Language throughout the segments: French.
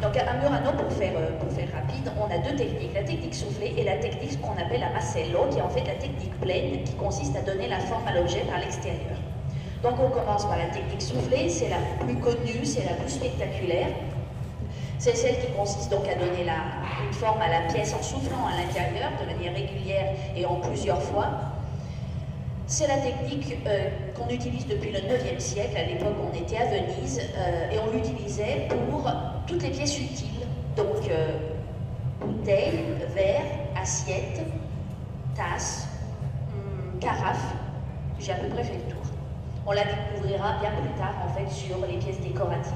Donc à Murano, pour faire rapide, on a deux techniques, la technique soufflée et la technique qu'on appelle la macello, qui est en fait la technique pleine, qui consiste à donner la forme à l'objet par l'extérieur. Donc on commence par la technique soufflée, c'est la plus connue, c'est la plus spectaculaire. C'est celle qui consiste donc à donner une forme à la pièce en soufflant à l'intérieur de manière régulière et en plusieurs fois. C'est la technique qu'on utilise depuis le 9e siècle. À l'époque, on était à Venise et on l'utilisait pour toutes les pièces utiles. Donc, bouteilles, verres, assiettes, tasses, carafes. J'ai à peu près fait le tour. On la découvrira bien plus tard, en fait, sur les pièces décoratives.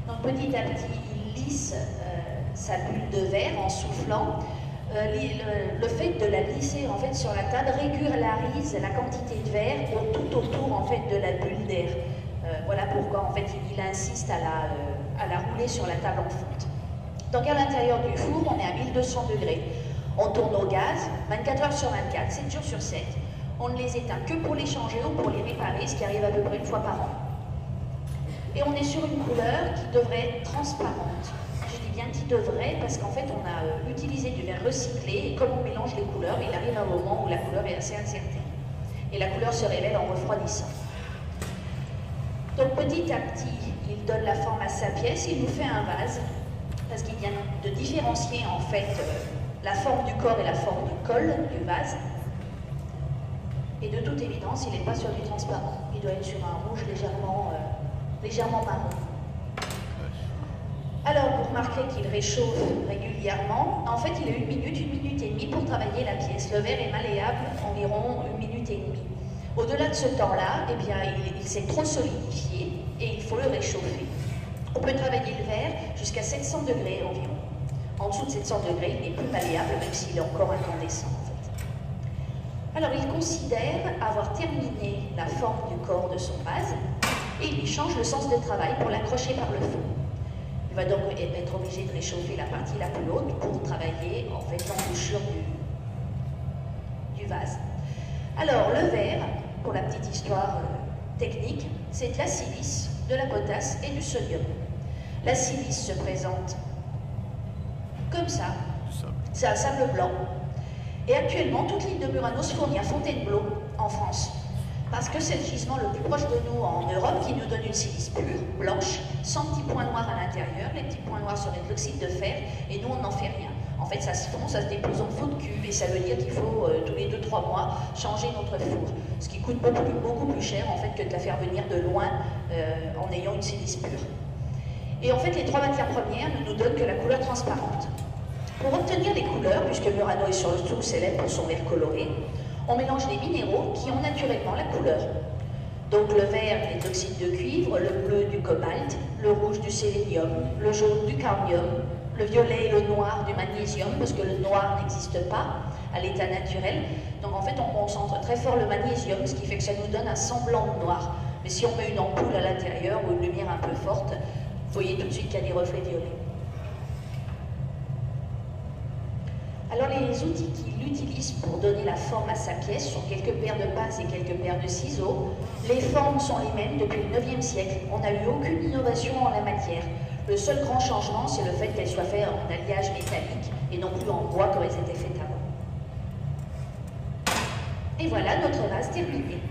Donc, petit à petit, il lisse sa bulle de verre en soufflant. Le fait de la glisser en fait sur la table régularise la quantité de verre tout autour en fait de la bulle d'air. Voilà pourquoi en fait il insiste à la rouler sur la table en fonte. Donc à l'intérieur du four, on est à 1200 degrés. On tourne au gaz 24 heures sur 24, 7 jours sur 7. On ne les éteint que pour les changer ou pour les réparer, ce qui arrive à peu près une fois par an. Et on est sur une couleur qui devrait être transparente. Bien qui devrait, parce qu'en fait on a utilisé du verre recyclé et comme on mélange les couleurs, il arrive un moment où la couleur est assez incertaine et la couleur se révèle en refroidissant. Donc petit à petit il donne la forme à sa pièce, il nous fait un vase parce qu'il vient de différencier en fait la forme du corps et la forme du col du vase, et de toute évidence il n'est pas sur du transparent, il doit être sur un rouge légèrement marron. Alors, vous remarquerez qu'il réchauffe régulièrement. En fait, il a 1 minute et demie pour travailler la pièce. Le verre est malléable environ 1 minute et demie. Au-delà de ce temps-là, eh bien, il s'est trop solidifié et il faut le réchauffer. On peut travailler le verre jusqu'à 700 degrés environ. En dessous de 700 degrés, il n'est plus malléable, même s'il est encore incandescent, en fait. Alors, il considère avoir terminé la forme du corps de son vase et il change le sens de travail pour l'accrocher par le fond. Il va donc être obligé de réchauffer la partie la plus haute pour travailler en fait l'embouchure du vase. Alors le verre, pour la petite histoire technique, c'est de la silice, de la potasse et du sodium. La silice se présente comme ça, c'est un sable blanc. Et actuellement, toute l'île de Murano se fournit à Fontainebleau en France. Parce que c'est le gisement le plus proche de nous en Europe qui nous donne une silice pure, blanche, sans petits points noirs à l'intérieur. Les petits points noirs seraient de l'oxyde de fer et nous on n'en fait rien. En fait ça se fond, ça se dépose en faux de cuve et ça veut dire qu'il faut tous les 2-3 mois changer notre four. Ce qui coûte beaucoup plus cher en fait que de la faire venir de loin en ayant une silice pure. Et en fait les 3 matières premières ne nous donnent que la couleur transparente. Pour obtenir les couleurs, puisque Murano est surtout célèbre pour son verre coloré, on mélange les minéraux qui ont naturellement la couleur. Donc le vert, les oxydes de cuivre, le bleu du cobalt, le rouge du sélénium, le jaune du cadmium, le violet et le noir du magnésium, parce que le noir n'existe pas à l'état naturel. Donc en fait on concentre très fort le magnésium, ce qui fait que ça nous donne un semblant de noir. Mais si on met une ampoule à l'intérieur ou une lumière un peu forte, vous voyez tout de suite qu'il y a des reflets violets. Alors les outils qu'il utilise pour donner la forme à sa pièce sont quelques paires de pinces et quelques paires de ciseaux. Les formes sont les mêmes depuis le 9e siècle. On n'a eu aucune innovation en la matière. Le seul grand changement, c'est le fait qu'elles soient faites en alliage métallique et non plus en bois comme elles étaient faites avant. Et voilà notre vase terminé.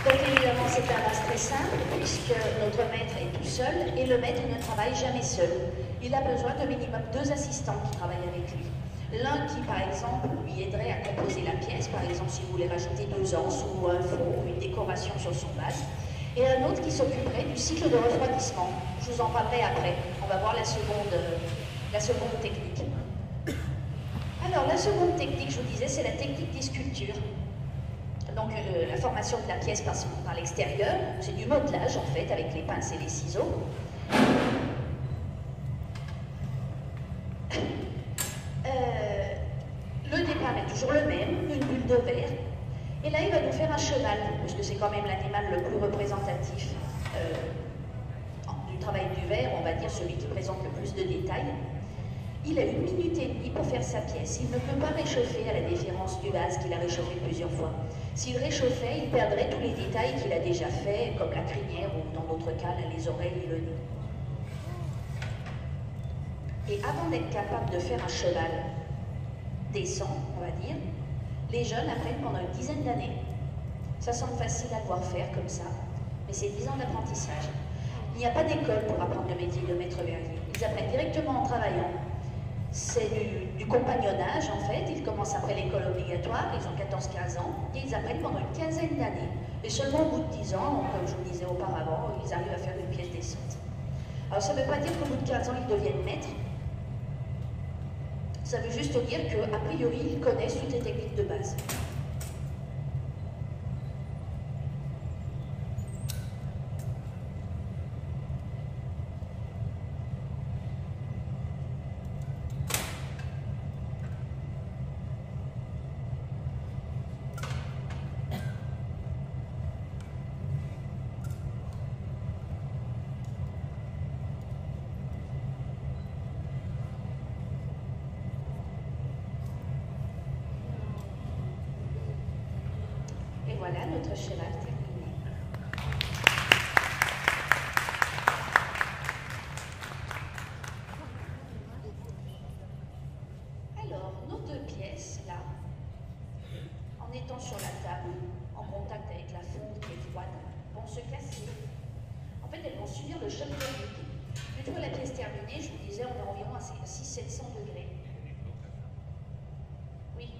Donc évidemment c'est un vase très simple puisque notre maître est tout seul et le maître ne travaille jamais seul. Il a besoin de minimum 2 assistants qui travaillent avec lui. L'un qui par exemple lui aiderait à composer la pièce, par exemple si vous voulez rajouter 2 anses ou un fond ou une décoration sur son vase, et un autre qui s'occuperait du cycle de refroidissement. Je vous en parlerai après, on va voir la seconde technique. Alors la seconde technique, je vous disais, c'est la technique des sculptures. Donc la formation de la pièce par l'extérieur, c'est du modelage en fait avec les pinces et les ciseaux. Le départ est toujours le même, une bulle de verre. Et là il va nous faire un cheval, parce que c'est quand même l'animal le plus représentatif du travail du verre, on va dire celui qui présente le plus de détails. Il a 1 minute et demie pour faire sa pièce. Il ne peut pas réchauffer à la différence du vase qu'il a réchauffé plusieurs fois. S'il réchauffait, il perdrait tous les détails qu'il a déjà faits, comme la crinière ou dans d'autres cas, les oreilles et le nez. Et avant d'être capable de faire un cheval décent, on va dire, les jeunes apprennent pendant une dizaine d'années. Ça semble facile à le voir faire comme ça, mais c'est 10 ans d'apprentissage. Il n'y a pas d'école pour apprendre le métier de maître verrier. Ils apprennent directement en travaillant. C'est du compagnonnage en fait. Ils commencent après l'école obligatoire, ils ont 14-15 ans, et ils apprennent pendant une quinzaine d'années. Et seulement au bout de 10 ans, comme je vous le disais auparavant, ils arrivent à faire une pièce décente. Alors ça ne veut pas dire qu'au bout de 15 ans, ils deviennent maîtres. Ça veut juste dire qu'a priori, ils connaissent toutes les techniques de base. Et voilà notre cheval terminé. Alors, nos deux pièces, là, en étant sur la table, en contact avec la fonte qui est froide, vont se casser. En fait, elles vont subir le choc thermique. Une fois la pièce terminée, je vous disais, on est environ à 600-700 degrés. Oui.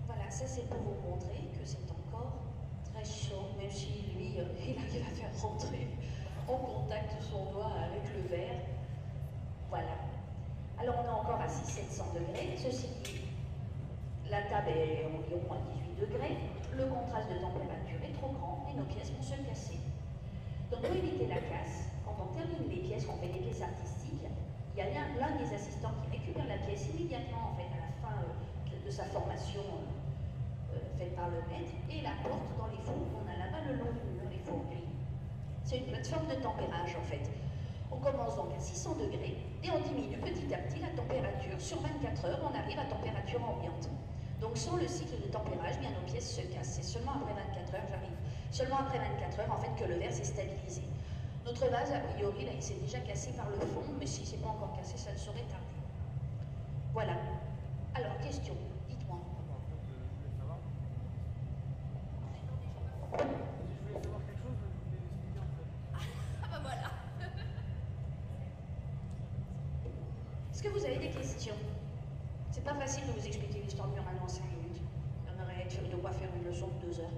Voilà, ça c'est pour vous montrer que c'est encore très chaud, même si lui, il arrive à faire rentrer en contact son doigt avec le verre. Voilà. Alors on est encore à 600-700 degrés. Ceci dit, la table est environ à 18 degrés. Le contraste de température est trop grand et nos pièces vont se casser. Donc pour éviter la casse, quand on termine les pièces, qu'on fait des pièces artistiques, il y a l'un des assistants qui récupère la pièce immédiatement en fait, à la fin de sa formation faite par le maître et la porte dans les fours qu'on a là-bas le long du mur, les fourneries. C'est une plateforme de tempérage en fait. On commence donc à 600 degrés et on diminue petit à petit la température. Sur 24 heures, on arrive à température ambiante. Donc sans le cycle de tempérage, bien nos pièces se cassent. C'est seulement après 24 heures, j'arrive. Seulement après 24 heures, en fait, que le verre s'est stabilisé. Notre vase, a priori, là, il s'est déjà cassé par le fond, mais si c'est pas encore cassé, ça ne saurait tarder. Voilà. Alors, question, dites-moi. Ah bah voilà. Est-ce que vous avez des questions? C'est pas facile de vous expliquer l'histoire de Murano en 5 minutes. On aurait de quoi faire une leçon de 2 heures.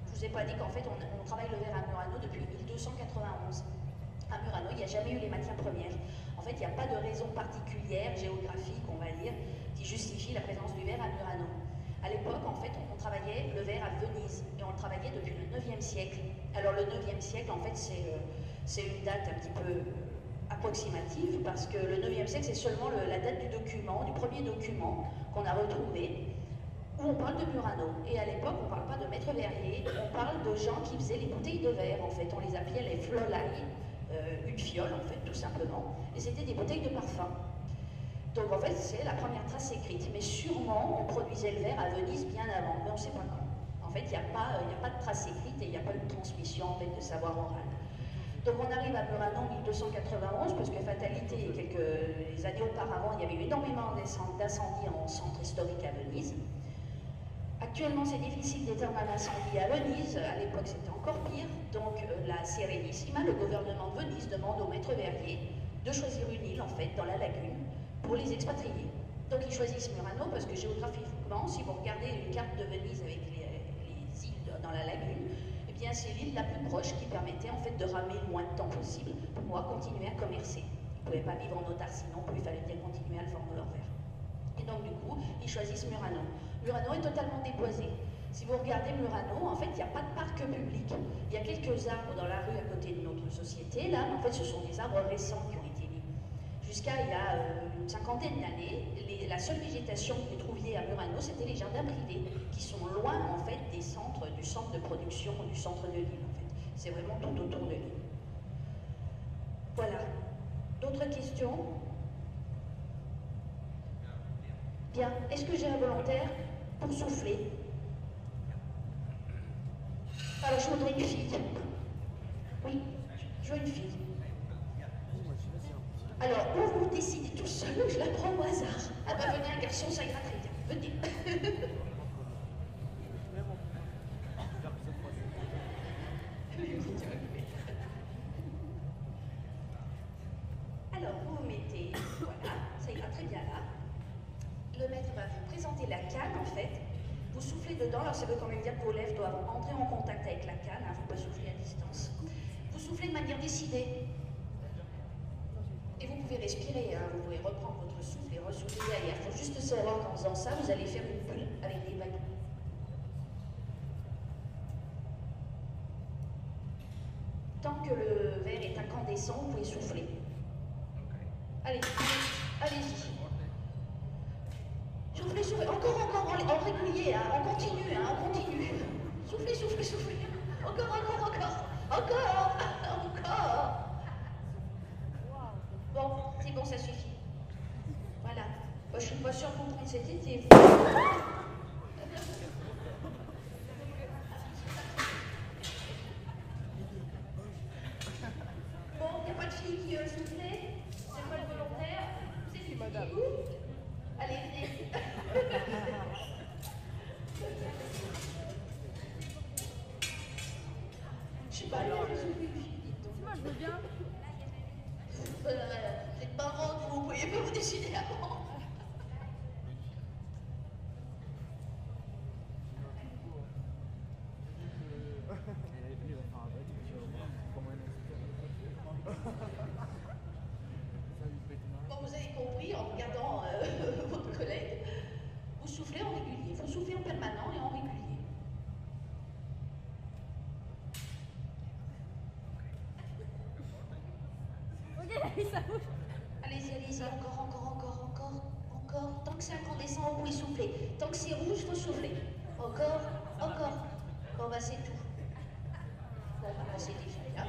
Je vous ai pas dit qu'en fait, on travaille le verre à Murano depuis 1291. À Murano, il n'y a jamais eu les matières premières. En fait, il n'y a pas de raison particulière, géographique, on va dire, qui justifie la présence du verre à Murano. À l'époque, en fait, on travaillait le verre à Venise, et on le travaillait depuis le 9e siècle. Alors le 9e siècle, en fait, c'est une date un petit peu approximative, parce que le 9e siècle, c'est seulement la date du document, du premier document qu'on a retrouvé, où on parle de Murano. Et à l'époque, on ne parle pas de maître verrier, on parle de gens qui faisaient les bouteilles de verre, en fait. On les appelait les flolailles, une fiole, en fait, tout simplement. Et c'était des bouteilles de parfum. Donc, en fait, c'est la première trace écrite. Mais sûrement, on produisait le verre à Venise bien avant, mais on ne sait pas quand. En fait, il n'y a pas de trace écrite et il n'y a pas eu de transmission, en fait, de savoir oral. Donc on arrive à Murano en 1291, parce que fatalité, quelques années auparavant, il y avait eu énormément d'incendies en centre historique à Venise. Actuellement, c'est difficile d'éteindre un incendie à Venise. À l'époque, c'était encore pire. Donc la Serenissima, le gouvernement de Venise, demande au maître verrier de choisir une île, en fait, dans la lagune, pour les expatriés. Donc ils choisissent Murano, parce que géographiquement, si vous regardez une carte de Venise avec les îles dans la lagune, eh bien, c'est l'île la plus proche qui permettait en fait de ramer le moins de temps possible pour pouvoir continuer à commercer. Ils ne pouvaient pas vivre en autarcie non plus, il fallait bien continuer à le vendre leur verre. Et donc du coup, ils choisissent Murano. Murano est totalement déboisé. Si vous regardez Murano, en fait, il n'y a pas de parc public. Il y a quelques arbres dans la rue à côté de notre société, là, mais en fait, ce sont des arbres récents qui ont été mis. Jusqu'à il y a une cinquantaine d'années, la seule végétation que vous trouviez à Murano, c'était les jardins privés, qui sont loin, en fait, du centre de production, du centre de l'île, en fait. C'est vraiment tout autour de l'île. Voilà. D'autres questions? Bien. Est-ce que j'ai un volontaire? pour souffler. Alors, je voudrais une fille. Oui, je veux une fille. Alors, ou vous décidez tout seul, ou je la prends au hasard. Ah bah venez, un garçon, ça ira très bien. Venez. Alors, vous vous mettez, voilà, ça ira très bien là. Le maître va vous présenter la canne, en fait. Vous soufflez dedans, alors ça veut quand même dire que vos lèvres doivent entrer en contact avec la canne, il ne faut pas souffler à distance. Vous soufflez de manière décidée. Et vous pouvez respirer, hein. Vous pouvez reprendre votre souffle et ressouffler derrière. Il faut juste savoir qu'en faisant ça, vous allez faire une bulle avec des vagues. Tant que le verre est incandescent, vous pouvez souffler. Allez, allez-y. Soufflez, soufflez. Encore, en régulier, hein. On continue, hein. On continue. Soufflez, soufflez, soufflez. Encore. Bon, c'est bon, ça suffit. Voilà. Moi, je suis pas sûre qu'on prenne cet été. Bon, il n'y a pas de fille qui soufflait. C'est pas le volontaire. C'est du madame. Allez, venez. Je sais pas, alors, je souffle une fille. Moi, je veux bien. C'est marrant que vous ne pouviez pas vous décider avant. Bon, vous avez compris en regardant votre collègue, vous soufflez en régulier. Vous soufflez en permanent et en régulier. Allez-y, encore. Tant que c'est incandescent, vous pouvez souffler. Tant que c'est rouge, il faut souffler. Encore. Bon, bah c'est tout. Bon, bah c'est déjà bien.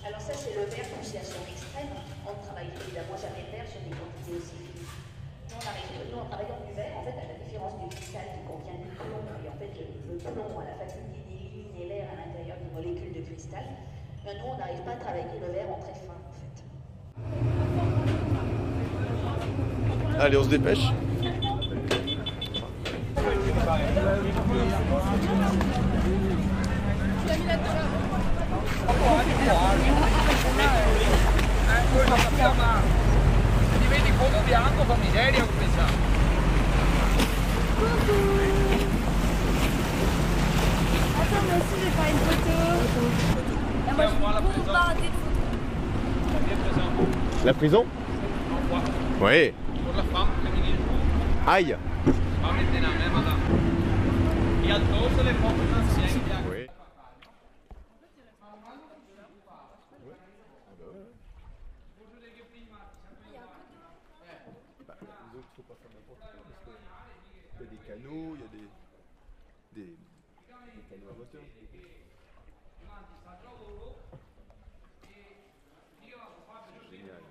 Alors ça, c'est le verre poussé à son extrême. On ne travaille évidemment jamais le verre sur des quantités aussi fines. Nous, en travaillant du verre, en fait, à la différence du cristal qui contient du plomb, et en fait, le plomb a la faculté d'éliminer l'air à l'intérieur des molécules de cristal, nous, on n'arrive pas à travailler le verre en très fin, en fait. Allez, on se dépêche. Ti vedi fondo bianco fa miseria come sa. Attends, moi aussi, je vais faire une photo. Et moi, je vais bombarder de photos. La prison? Oui. Pour la femme féminine. Aïe. Va maintenant, hein, madame. Et à tous les femmes anciennes. Oui. Il ne faut pas faire n'importe quoi parce qu'il y a des canaux, il y a des canaux à moteur. Génial.